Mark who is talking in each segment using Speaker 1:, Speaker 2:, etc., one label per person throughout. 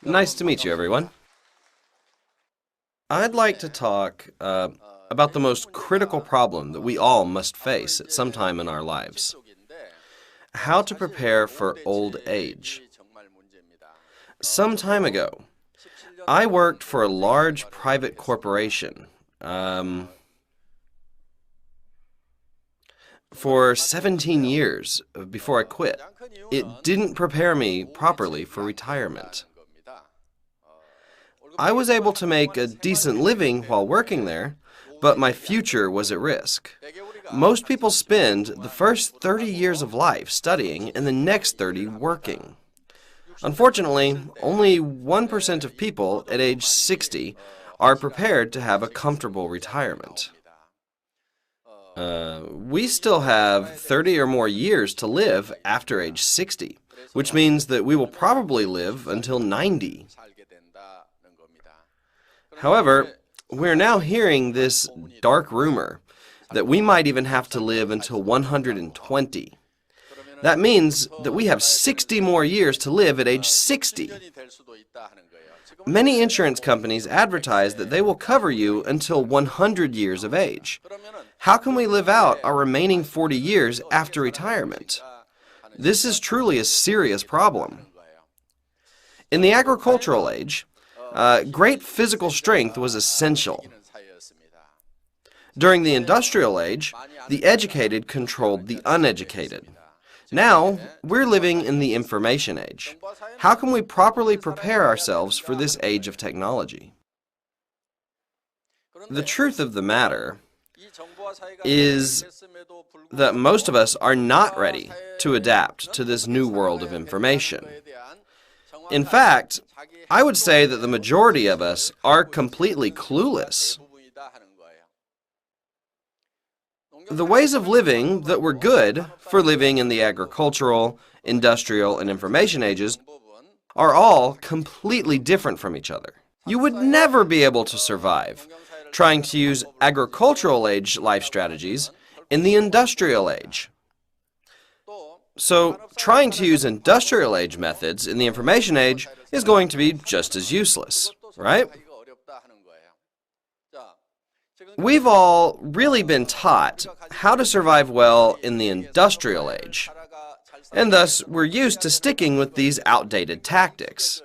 Speaker 1: Nice to meet you, everyone. I'd like to talk about the most critical problem that we all must face at some time in our lives. How to prepare for old age. Some time ago, I worked for a large private corporation for 17 years before I quit. It didn't prepare me properly for retirement. I was able to make a decent living while working there, but my future was at risk. Most people spend the first 30 years of life studying and the next 30 working. Unfortunately, only 1% of people at age 60 are prepared to have a comfortable retirement. We still have 30 or more years to live after age 60, which means that we will probably live until 90. However, we're now hearing this dark rumor that we might even have to live until 120. That means that we have 60 more years to live at age 60. Many insurance companies advertise that they will cover you until 100 years of age. How can we live out our remaining 40 years after retirement? This is truly a serious problem. In the agricultural age, great physical strength was essential. During the industrial age, the educated controlled the uneducated. Now, we're living in the information age. How can we properly prepare ourselves for this age of technology? The truth of the matter is that most of us are not ready to adapt to this new world of information. In fact, I would say that the majority of us are completely clueless. The ways of living that were good for living in the agricultural, industrial, and information ages are all completely different from each other. You would never be able to survive trying to use agricultural age life strategies in the industrial age. So, trying to use industrial age methods in the information age is going to be just as useless, right? We've all really been taught how to survive well in the industrial age, and thus we're used to sticking with these outdated tactics.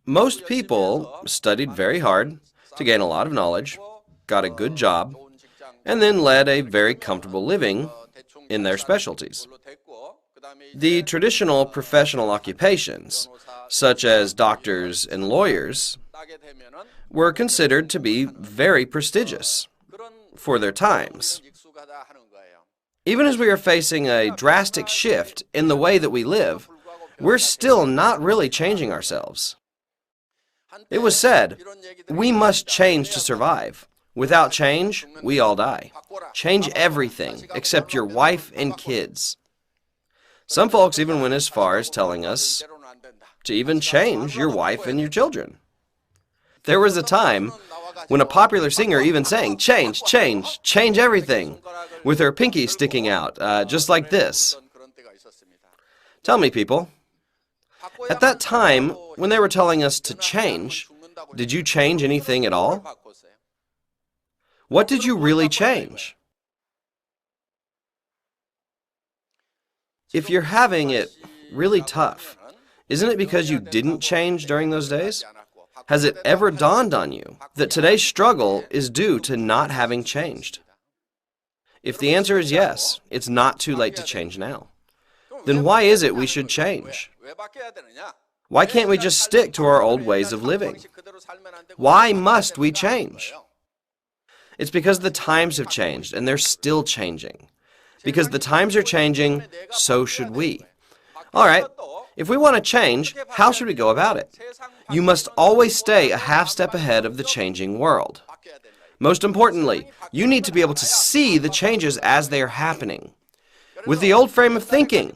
Speaker 1: Most people studied very hard to gain a lot of knowledge, got a good job, and then led a very comfortable living in their specialties. The traditional professional occupations, such as doctors and lawyers, were considered to be very prestigious for their times. Even as we are facing a drastic shift in the way that we live, we're still not really changing ourselves. It was said, we must change to survive. Without change, we all die. Change everything except your wife and kids. Some folks even went as far as telling us to even change your wife and your children. There was a time when a popular singer even sang, change, change, change everything, with her pinky sticking out, just like this. Tell me, people, at that time, when they were telling us to change, did you change anything at all? What did you really change? If you're having it really tough, isn't it because you didn't change during those days? Has it ever dawned on you that today's struggle is due to not having changed? If the answer is yes, it's not too late to change now. Then why is it we should change? Why can't we just stick to our old ways of living? Why must we change? It's because the times have changed, and they're still changing. Because the times are changing, so should we. All right, if we want to change, how should we go about it? You must always stay a half step ahead of the changing world. Most importantly, you need to be able to see the changes as they are happening. With the old frame of thinking,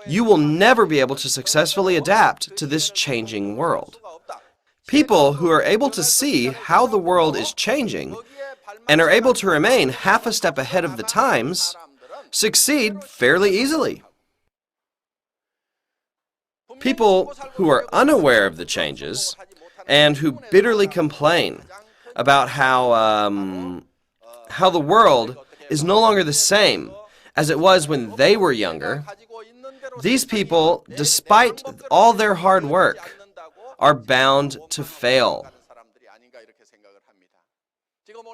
Speaker 1: you will never be able to successfully adapt to this changing world. People who are able to see how the world is changing and are able to remain half a step ahead of the times succeed fairly easily. People who are unaware of the changes and who bitterly complain about how the world is no longer the same as it was when they were younger, these people, despite all their hard work, are bound to fail.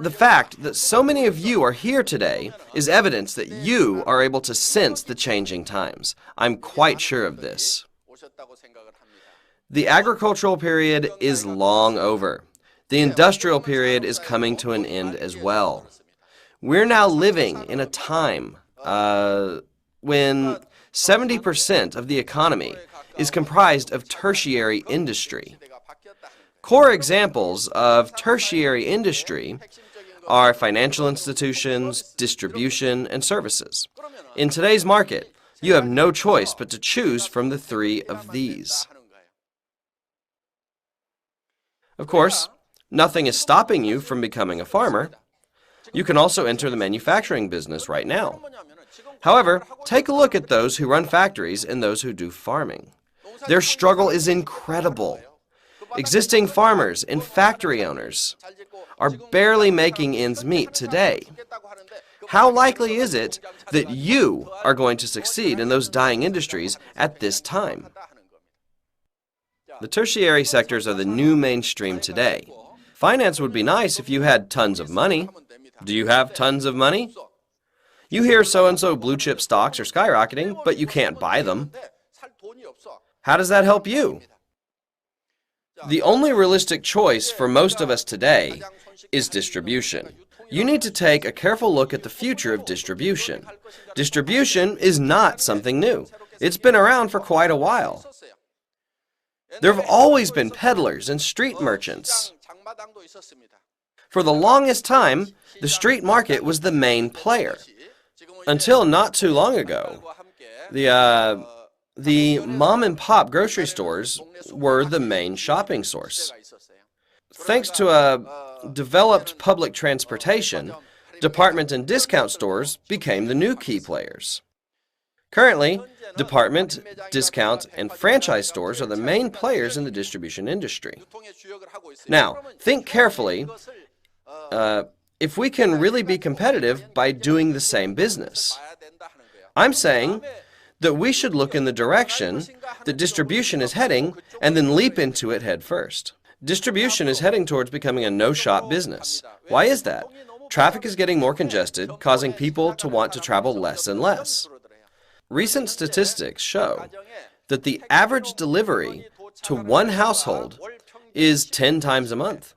Speaker 1: The fact that so many of you are here today is evidence that you are able to sense the changing times. I'm quite sure of this. The agricultural period is long over. The industrial period is coming to an end as well. We're now living in a time when 70% of the economy is comprised of tertiary industry. Core examples of tertiary industry are financial institutions, distribution, and services. In today's market, you have no choice but to choose from the three of these. Of course, nothing is stopping you from becoming a farmer. You can also enter the manufacturing business right now. However, take a look at those who run factories and those who do farming. Their struggle is incredible. Existing farmers and factory owners are barely making ends meet today. How likely is it that you are going to succeed in those dying industries at this time? The tertiary sectors are the new mainstream today. Finance would be nice if you had tons of money. Do you have tons of money? You hear so-and-so blue-chip stocks are skyrocketing, but you can't buy them. How does that help you? The only realistic choice for most of us today is distribution. You need to take a careful look at the future of distribution. Distribution is not something new. It's been around for quite a while. There have always been peddlers and street merchants. For the longest time, the street market was the main player. Until not too long ago, the mom-and-pop grocery stores were the main shopping source. Thanks to a developed public transportation, department and discount stores became the new key players. Currently, department, discount, and franchise stores are the main players in the distribution industry. Now, think carefully if we can really be competitive by doing the same business. I'm saying that we should look in the direction that distribution is heading and then leap into it head first. Distribution is heading towards becoming a no-shop business. Why is that? Traffic is getting more congested, causing people to want to travel less and less. Recent statistics show that the average delivery to one household is 10 times a month.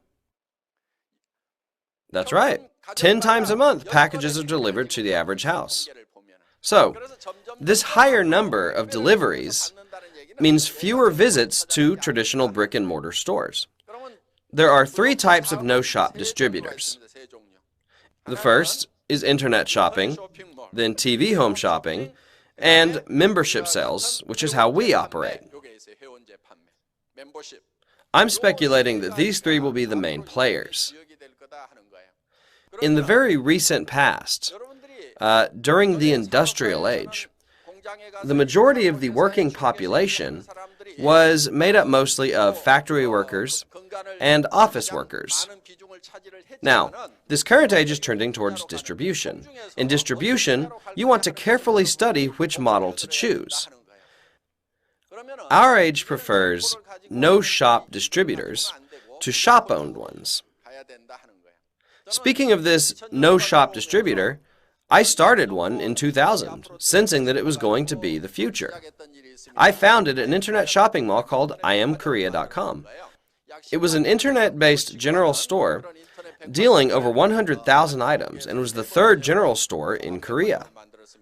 Speaker 1: That's right. 10 times a month, packages are delivered to the average house. So, this higher number of deliveries means fewer visits to traditional brick-and-mortar stores. There are three types of no-shop distributors. The first is internet shopping, then TV home shopping, and membership sales, which is how we operate. I'm speculating that these three will be the main players. In the very recent past, during the industrial age, the majority of the working population was made up mostly of factory workers and office workers. Now, this current age is trending towards distribution. In distribution, you want to carefully study which model to choose. Our age prefers no-shop distributors to shop-owned ones. Speaking of this no-shop distributor, I started one in 2000, sensing that it was going to be the future. I founded an internet shopping mall called IamKorea.com. It was an internet-based general store dealing over 100,000 items and was the third general store in Korea.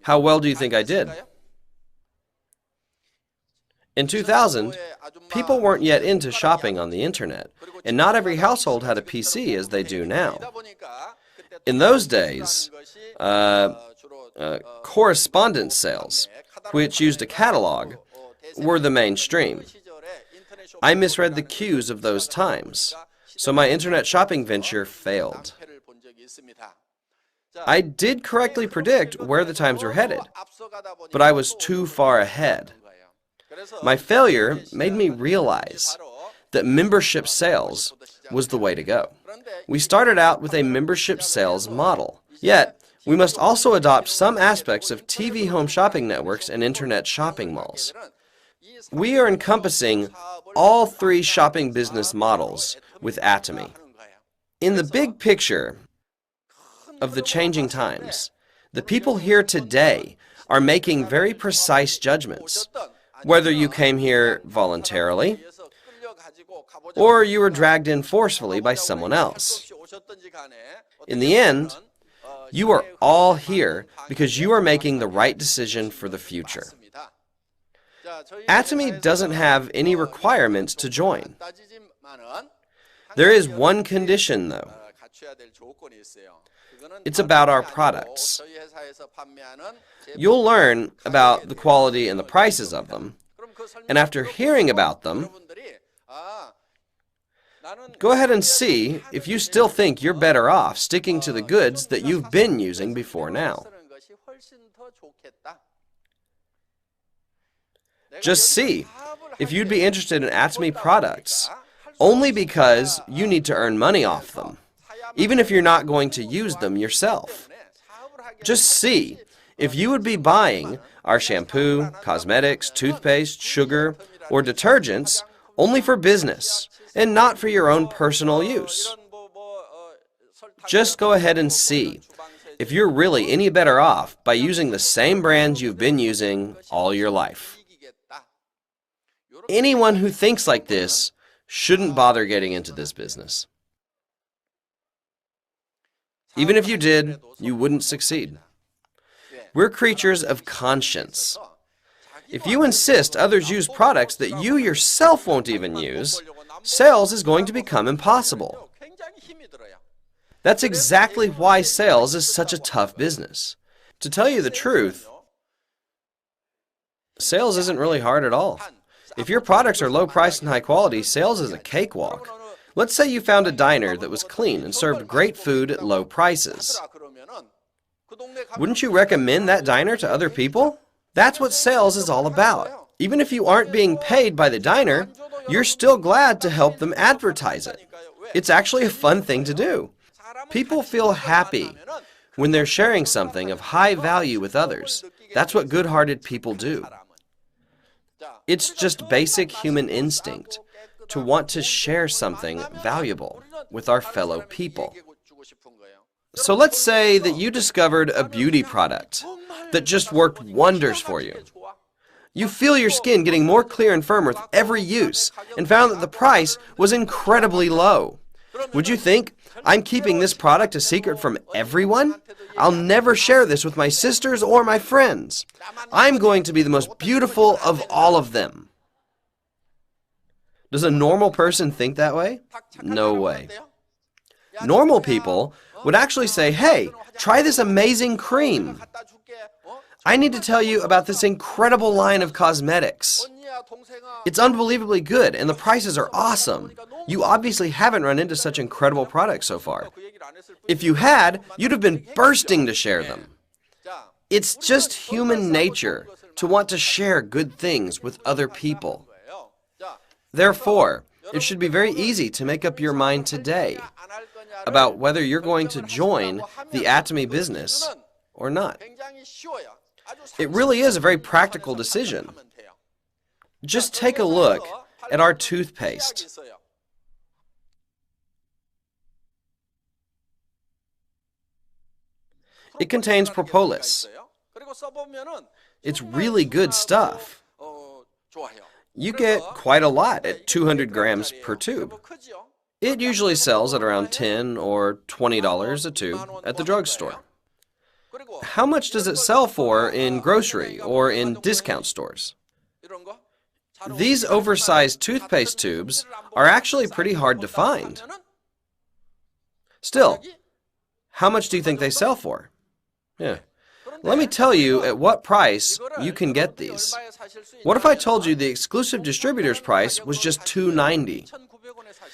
Speaker 1: How well do you think I did? In 2000, people weren't yet into shopping on the internet, and not every household had a PC as they do now. In those days, correspondence sales, which used a catalog, were the mainstream. I misread the cues of those times, so my internet shopping venture failed. I did correctly predict where the times were headed, but I was too far ahead. My failure made me realize that membership sales was the way to go. We started out with a membership sales model, yet we must also adopt some aspects of TV home shopping networks and internet shopping malls. We are encompassing all three shopping business models with Atomy. In the big picture of the changing times, the people here today are making very precise judgments, whether you came here voluntarily or you were dragged in forcefully by someone else. In the end, you are all here because you are making the right decision for the future. Atomy doesn't have any requirements to join. There is one condition, though. It's about our products. You'll learn about the quality and the prices of them, and after hearing about them, go ahead and see if you still think you're better off sticking to the goods that you've been using before now. Just see if you'd be interested in Atomy products only because you need to earn money off them, even if you're not going to use them yourself. Just see if you would be buying our shampoo, cosmetics, toothpaste, sugar, or detergents only for business and not for your own personal use. Just go ahead and see if you're really any better off by using the same brands you've been using all your life. Anyone who thinks like this shouldn't bother getting into this business. Even if you did, you wouldn't succeed. We're creatures of conscience. If you insist others use products that you yourself won't even use, sales is going to become impossible. That's exactly why sales is such a tough business. To tell you the truth, sales isn't really hard at all. If your products are low priced and high quality, sales is a cakewalk. Let's say you found a diner that was clean and served great food at low prices. Wouldn't you recommend that diner to other people? That's what sales is all about. Even if you aren't being paid by the diner, you're still glad to help them advertise it. It's actually a fun thing to do. People feel happy when they're sharing something of high value with others. That's what good-hearted people do. It's just basic human instinct to want to share something valuable with our fellow people. So let's say that you discovered a beauty product that just worked wonders for you. You feel your skin getting more clear and firm with every use and found that the price was incredibly low. Would you think, I'm keeping this product a secret from everyone? I'll never share this with my sisters or my friends. I'm going to be the most beautiful of all of them. Does a normal person think that way? No way. Normal people would actually say, hey, try this amazing cream. I need to tell you about this incredible line of cosmetics. It's unbelievably good, and the prices are awesome. You obviously haven't run into such incredible products so far. If you had, you'd have been bursting to share them. It's just human nature to want to share good things with other people. Therefore, it should be very easy to make up your mind today about whether you're going to join the Atomy business or not. It really is a very practical decision. Just take a look at our toothpaste. It contains propolis. It's really good stuff. You get quite a lot at 200 grams per tube. It usually sells at around $10 or $20 a tube at the drugstore. How much does it sell for in grocery or in discount stores? These oversized toothpaste tubes are actually pretty hard to find. Still, how much do you think they sell for? Yeah. Let me tell you at what price you can get these. What if I told you the exclusive distributor's price was just $2.90?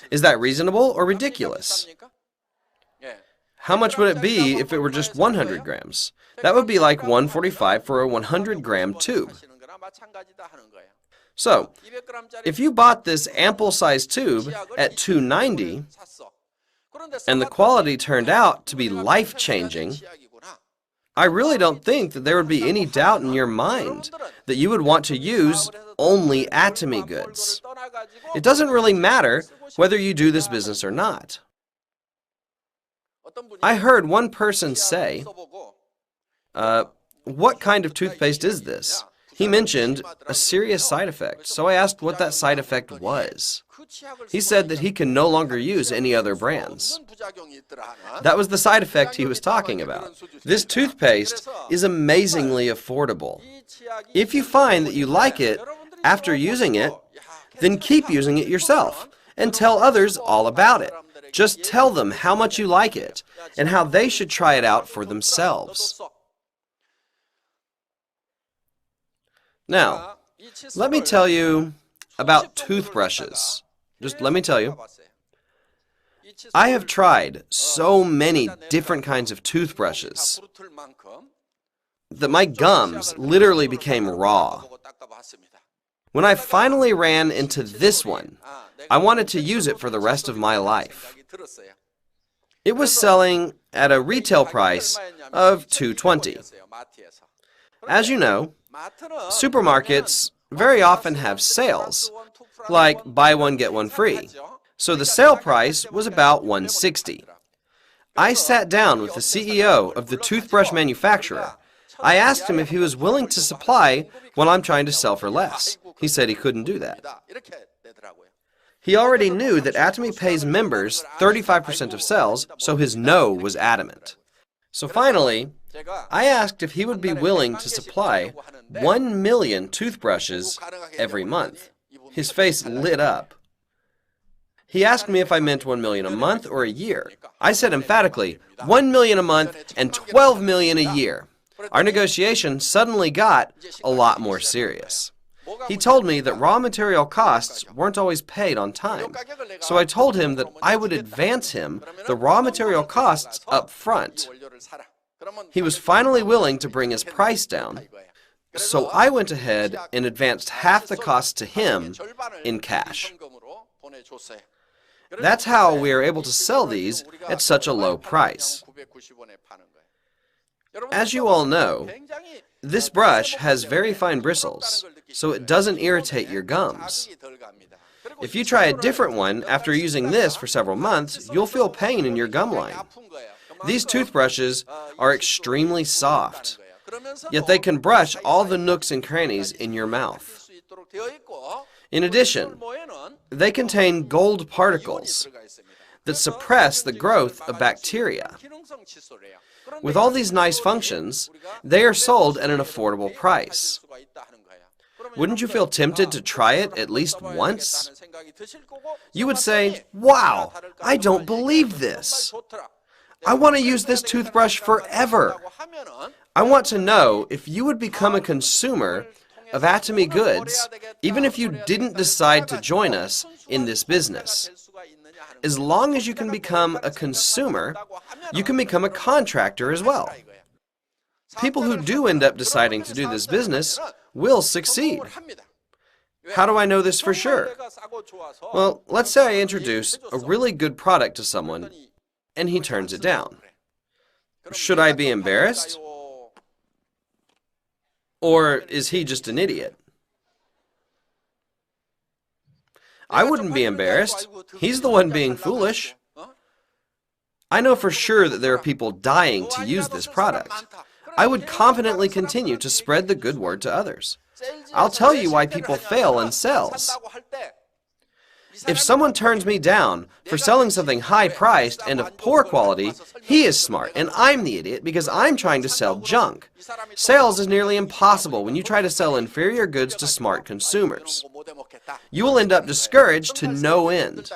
Speaker 1: Is that reasonable or ridiculous? How much would it be if it were just 100 grams? That would be like $145 for a 100-gram tube. So, if you bought this ample-sized tube at $2.90 and the quality turned out to be life-changing, I really don't think that there would be any doubt in your mind that you would want to use only Atomy goods. It doesn't really matter whether you do this business or not. I heard one person say, what kind of toothpaste is this? He mentioned a serious side effect, so I asked what that side effect was. He said that he can no longer use any other brands. That was the side effect he was talking about. This toothpaste is amazingly affordable. If you find that you like it after using it, then keep using it yourself and tell others all about it. Just tell them how much you like it and how they should try it out for themselves. Now, let me tell you about toothbrushes. Just let me tell you. I have tried so many different kinds of toothbrushes that my gums literally became raw. When I finally ran into this one, I wanted to use it for the rest of my life. It was selling at a retail price of $2.20. As you know, supermarkets very often have sales, like buy one get one free. So the sale price was about $1.60. I sat down with the CEO of the toothbrush manufacturer. I asked him if he was willing to supply what I'm trying to sell for less. He said he couldn't do that. He already knew that Atomy pays members 35% of sales, so his no was adamant. So finally, I asked if he would be willing to supply 1 million toothbrushes every month. His face lit up. He asked me if I meant 1 million a month or a year. I said emphatically, 1 million a month and 12 million a year. Our negotiation suddenly got a lot more serious. He told me that raw material costs weren't always paid on time, so I told him that I would advance him the raw material costs up front. He was finally willing to bring his price down, so I went ahead and advanced half the cost to him in cash. That's how we are able to sell these at such a low price. As you all know, this brush has very fine bristles, so it doesn't irritate your gums. If you try a different one after using this for several months, you'll feel pain in your gum line. These toothbrushes are extremely soft, yet they can brush all the nooks and crannies in your mouth. In addition, they contain gold particles that suppress the growth of bacteria. With all these nice functions, they are sold at an affordable price. Wouldn't you feel tempted to try it at least once? You would say, "Wow, I don't believe this. I want to use this toothbrush forever." I want to know if you would become a consumer of Atomy goods, even if you didn't decide to join us in this business. As long as you can become a consumer, you can become a contractor as well. People who do end up deciding to do this business will succeed. How do I know this for sure? Well, let's say I introduce a really good product to someone and he turns it down. Should I be embarrassed? Or is he just an idiot? I wouldn't be embarrassed. He's the one being foolish. I know for sure that there are people dying to use this product. I would confidently continue to spread the good word to others. I'll tell you why people fail in sales. If someone turns me down for selling something high-priced and of poor quality, he is smart, and I'm the idiot because I'm trying to sell junk. Sales is nearly impossible when you try to sell inferior goods to smart consumers. You will end up discouraged to no end.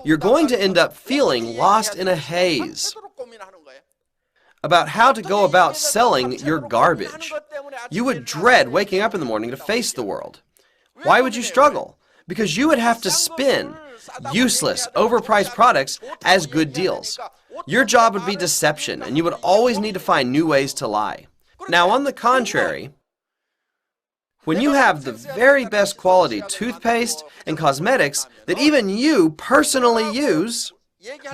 Speaker 1: You're going to end up feeling lost in a haze about how to go about selling your garbage. You would dread waking up in the morning to face the world. Why would you struggle? Because you would have to spin useless, overpriced products as good deals. Your job would be deception, and you would always need to find new ways to lie. Now, on the contrary, When you have the very best quality toothpaste and cosmetics that even you personally use,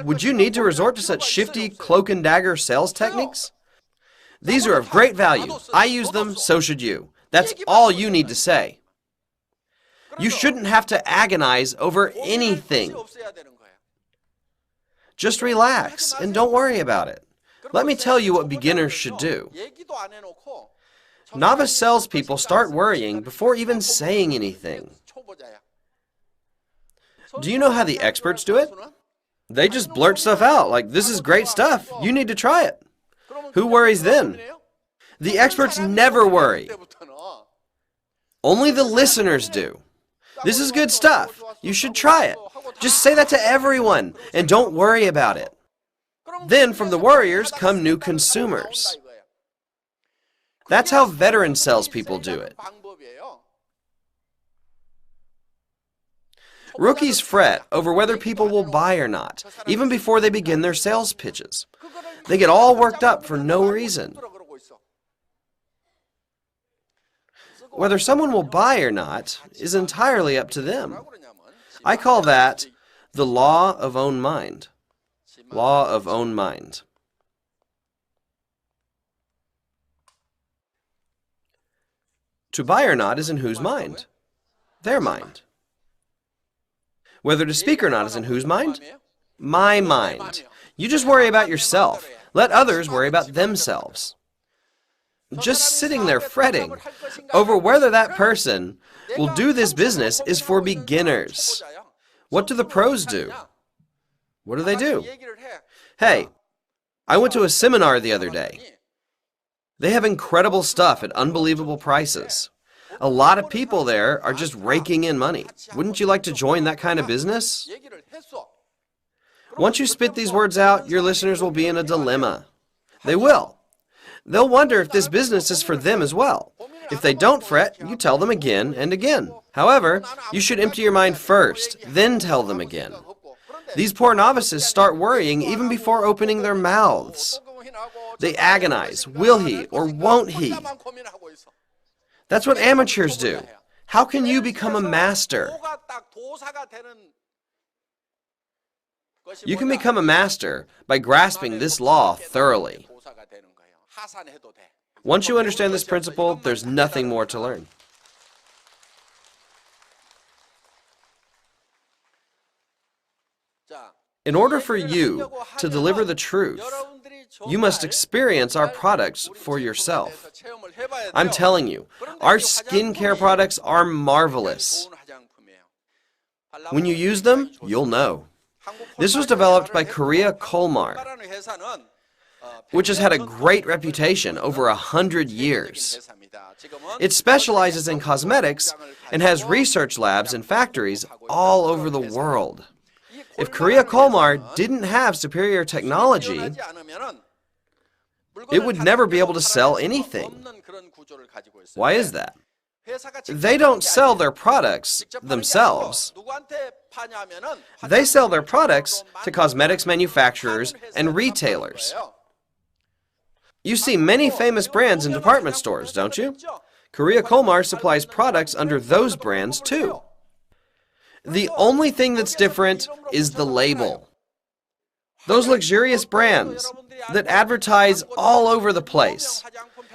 Speaker 1: would you need to resort to such shifty cloak and dagger sales techniques? These are of great value. I use them, so should you. That's all you need to say. You shouldn't have to agonize over anything. Just relax and don't worry about it. Let me tell you what beginners should do. Novice salespeople start worrying before even saying anything. Do you know how the experts do it? They just blurt stuff out like, "This is great stuff. You need to try it." Who worries then? The experts never worry. Only the listeners do. "This is good stuff. You should try it." Just say that to everyone and don't worry about it. Then from the worriers come new consumers. That's how veteran salespeople do it. Rookies fret over whether people will buy or not, even before they begin their sales pitches. They get all worked up for no reason. Whether someone will buy or not is entirely up to them. I call that the law of own mind. Law of own mind. To buy or not is in whose mind? Their mind. Whether to speak or not is in whose mind? My mind. You just worry about yourself. Let others worry about themselves. Just sitting there fretting over whether that person will do this business is for beginners. What do the pros do? What do? Hey, I went to a seminar the other day. They have incredible stuff at unbelievable prices. A lot of people there are just raking in money. Wouldn't you like to join that kind of business? Once you spit these words out, your listeners will be in a dilemma. They will. They'll wonder if this business is for them as well. If they don't fret, you tell them again and again. However, you should empty your mind first, then tell them again. These poor novices start worrying even before opening their mouths. They agonize, will he or won't he? That's what amateurs do. How can you become a master? You can become a master by grasping this law thoroughly. Once you understand this principle, there's nothing more to learn. In order for you to deliver the truth, you must experience our products for yourself. I'm telling you, our skincare products are marvelous. When you use them, you'll know. This was developed by Korea Kolmar, which has had a great reputation over 100 years. It specializes in cosmetics and has research labs and factories all over the world. If Korea Kolmar didn't have superior technology, it would never be able to sell anything. Why is that? They don't sell their products themselves. They sell their products to cosmetics manufacturers and retailers. You see many famous brands in department stores, don't you? Korea Kolmar supplies products under those brands too. The only thing that's different is the label. Those luxurious brands that advertise all over the place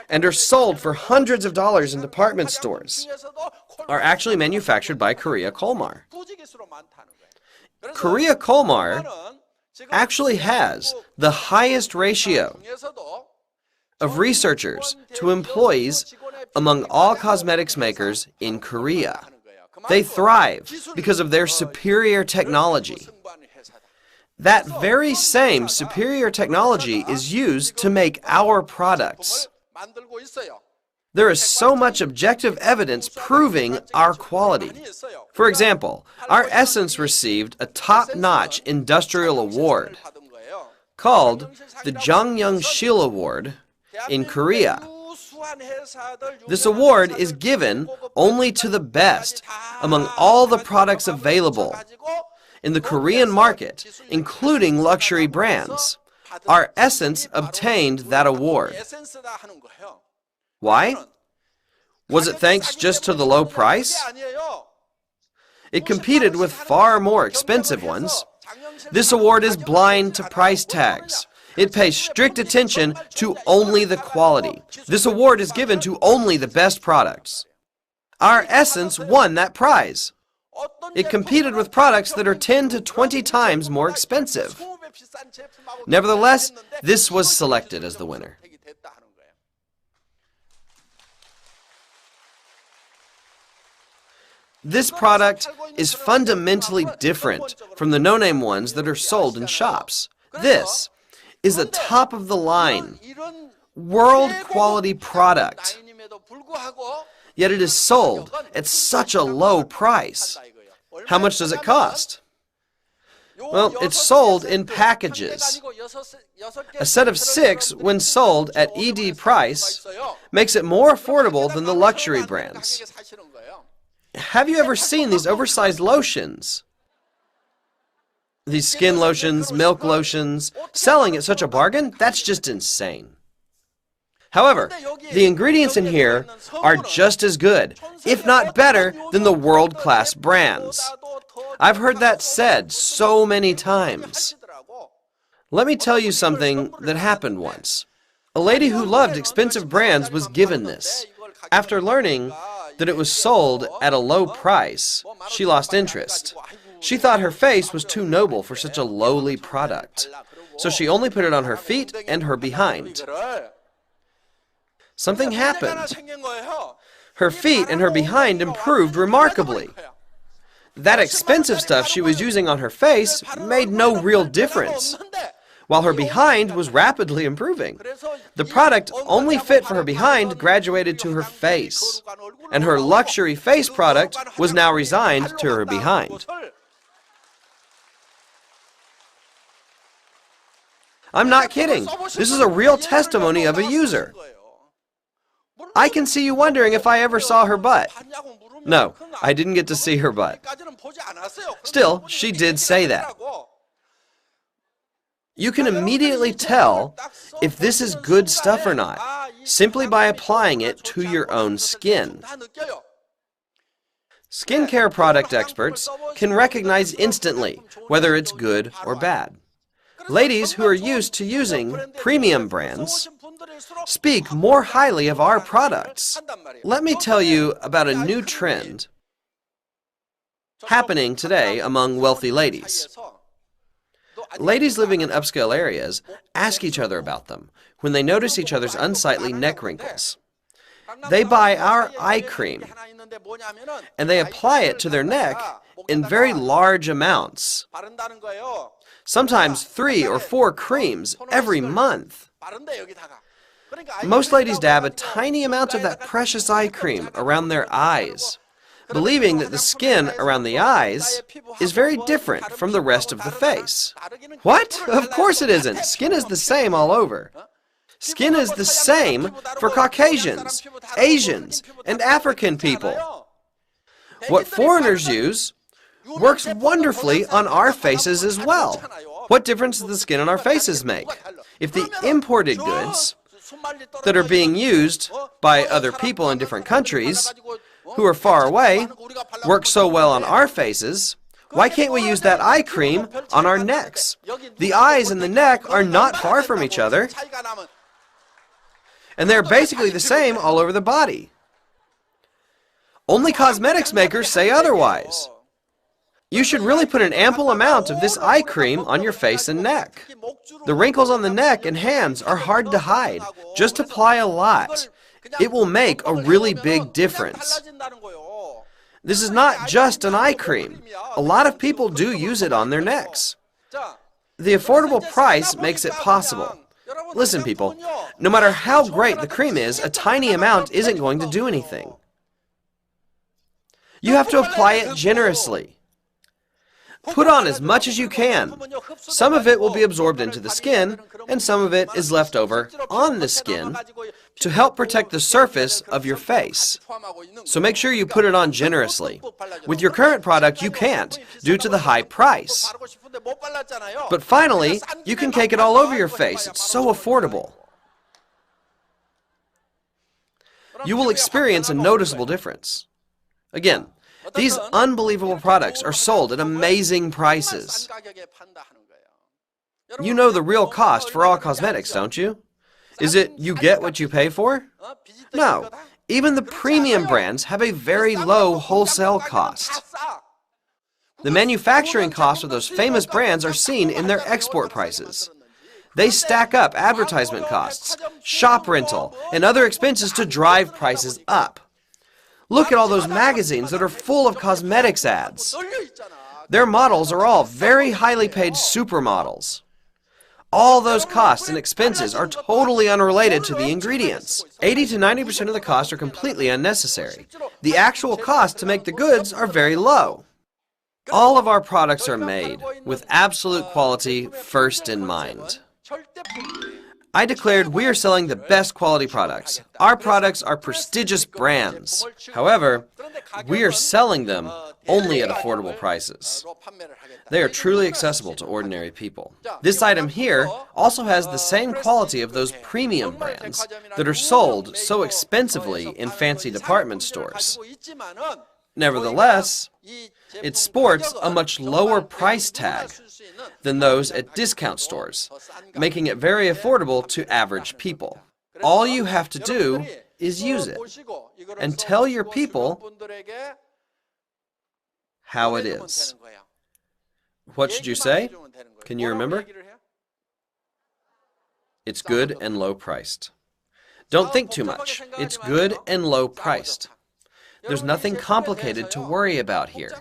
Speaker 1: and are sold for hundreds of dollars in department stores are actually manufactured by Korea Kolmar. Korea Kolmar actually has the highest ratio of researchers to employees among all cosmetics makers in Korea. They thrive because of their superior technology. That very same superior technology is used to make our products. There is so much objective evidence proving our quality. For example, our essence received a top-notch industrial award called the Jangyoung-sil Award in Korea. This award is given only to the best among all the products available in the Korean market, including luxury brands. Our essence obtained that award. Why? Was it thanks just to the low price? It competed with far more expensive ones. This award is blind to price tags. It pays strict attention to only the quality. This award is given to only the best products. Our Essence won that prize. It competed with products that are 10 to 20 times more expensive. Nevertheless, this was selected as the winner. This product is fundamentally different from the no-name ones that are sold in shops. This is a top-of-the-line, world-quality product. Yet it is sold at such a low price. How much does it cost? Well, it's sold in packages. A set of 6, when sold at ED price, makes it more affordable than the luxury brands. Have you ever seen these oversized lotions? These skin lotions, milk lotions, selling at such a bargain? That's just insane. However, the ingredients in here are just as good, if not better, than the world-class brands. I've heard that said so many times. Let me tell you something that happened once. A lady who loved expensive brands was given this. After learning that it was sold at a low price, she lost interest. She thought her face was too noble for such a lowly product, so she only put it on her feet and her behind. Something happened. Her feet and her behind improved remarkably. That expensive stuff she was using on her face made no real difference, while her behind was rapidly improving. The product only fit for her behind graduated to her face, and her luxury face product was now resigned to her behind. I'm not kidding. This is a real testimony of a user. I can see you wondering if I ever saw her butt. No, I didn't get to see her butt. Still, she did say that. You can immediately tell if this is good stuff or not, simply by applying it to your own skin. Skincare product experts can recognize instantly whether it's good or bad. Ladies who are used to using premium brands speak more highly of our products. Let me tell you about a new trend happening today among wealthy ladies. Ladies living in upscale areas ask each other about them when they notice each other's unsightly neck wrinkles. They buy our eye cream, and they apply it to their neck in very large amounts. Sometimes 3 or 4 creams every month. Most ladies dab a tiny amount of that precious eye cream around their eyes, believing that the skin around the eyes is very different from the rest of the face. What? Of course it isn't. Skin is the same all over. Skin is the same for Caucasians, Asians, and African people. What foreigners use works wonderfully on our faces as well. What difference does the skin on our faces make? If the imported goods that are being used by other people in different countries who are far away work so well on our faces, why can't we use that eye cream on our necks? The eyes and the neck are not far from each other, and they're basically the same all over the body. Only cosmetics makers say otherwise. You should really put an ample amount of this eye cream on your face and neck. The wrinkles on the neck and hands are hard to hide. Just apply a lot. It will make a really big difference. This is not just an eye cream. A lot of people do use it on their necks. The affordable price makes it possible. Listen, people, no matter how great the cream is, a tiny amount isn't going to do anything. You have to apply it generously. Put on as much as you can. Some of it will be absorbed into the skin, and some of it is left over on the skin to help protect the surface of your face. So make sure you put it on generously. With your current product, you can't, due to the high price. But finally, you can cake it all over your face. It's so affordable. you will experience a noticeable difference. Again, these unbelievable products are sold at amazing prices. You know the real cost for all cosmetics, don't you? Is it you get what you pay for? No. Even the premium brands have a very low wholesale cost. The manufacturing costs of those famous brands are seen in their export prices. They stack up advertisement costs, shop rental, and other expenses to drive prices up. Look at all those magazines that are full of cosmetics ads. Their models are all very highly paid supermodels. All those costs and expenses are totally unrelated to the ingredients. 80 to 90% of the costs are completely unnecessary. The actual costs to make the goods are very low. All of our products are made with absolute quality first in mind. I declared we are selling the best quality products. Our products are prestigious brands. However, we are selling them only at affordable prices. They are truly accessible to ordinary people. This item here also has the same quality of those premium brands that are sold so expensively in fancy department stores. Nevertheless, it sports a much lower price tag than those at discount stores, making it very affordable to average people. All you have to do is use it and tell your people how it is. What should you say? Can you remember? It's good and low priced. Don't think too much. It's good and low priced. There's nothing complicated to worry about here.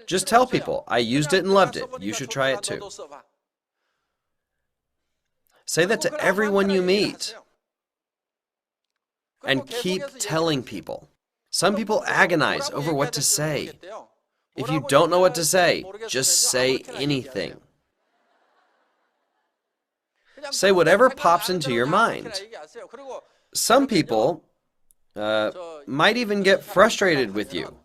Speaker 1: Just tell people, I used it and loved it. You should try it too. Say that to everyone you meet. And keep telling people. Some people agonize over what to say. If you don't know what to say, just say anything. Say whatever pops into your mind. Some people might even get frustrated with you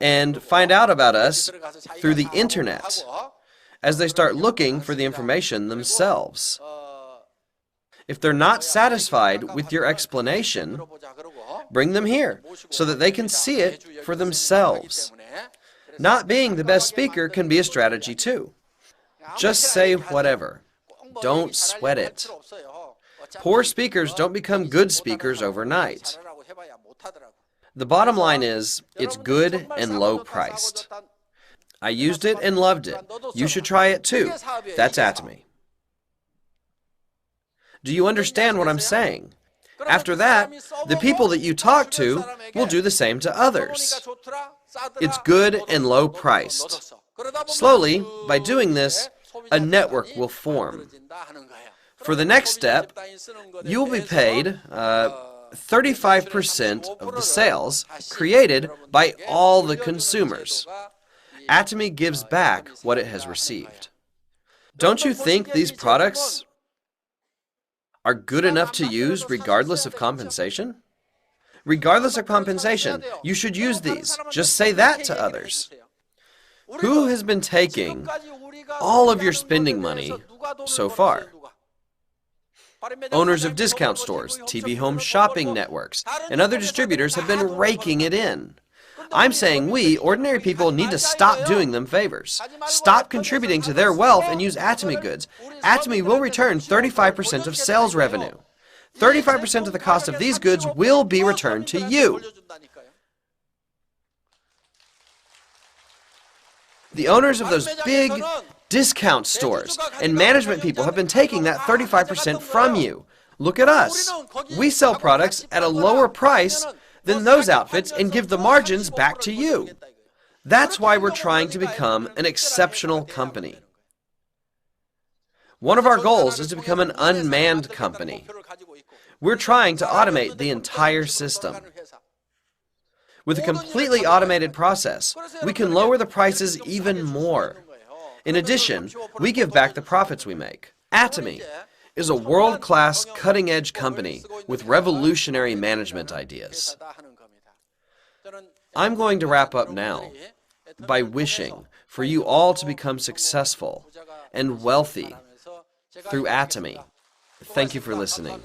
Speaker 1: and find out about us through the internet as they start looking for the information themselves. If they're not satisfied with your explanation, bring them here so that they can see it for themselves. Not being the best speaker can be a strategy too. Just say whatever. Don't sweat it. Poor speakers don't become good speakers overnight. The bottom line is, it's good and low priced. I used it and loved it. You should try it too. That's Atomy. Do you understand what I'm saying? After that, the people that you talk to will do the same to others. It's good and low priced. Slowly, by doing this, a network will form. For the next step, you will be paid 35% of the sales created by all the consumers. Atomy gives back what it has received. Don't you think these products are good enough to use regardless of compensation? Regardless of compensation, you should use these. Just say that to others. Who has been taking all of your spending money so far? Owners of discount stores, TV home shopping networks, and other distributors have been raking it in. I'm saying we, ordinary people, need to stop doing them favors. Stop contributing to their wealth and use Atomy goods. Atomy will return 35% of sales revenue. 35% of the cost of these goods will be returned to you. The owners of those big discount stores and management people have been taking that 35% from you. Look at us. We sell products at a lower price than those outfits and give the margins back to you. That's why we're trying to become an exceptional company. One of our goals is to become an unmanned company. We're trying to automate the entire system. With a completely automated process, we can lower the prices even more. In addition, we give back the profits we make. Atomy is a world-class, cutting-edge company with revolutionary management ideas. I'm going to wrap up now by wishing for you all to become successful and wealthy through Atomy. Thank you for listening.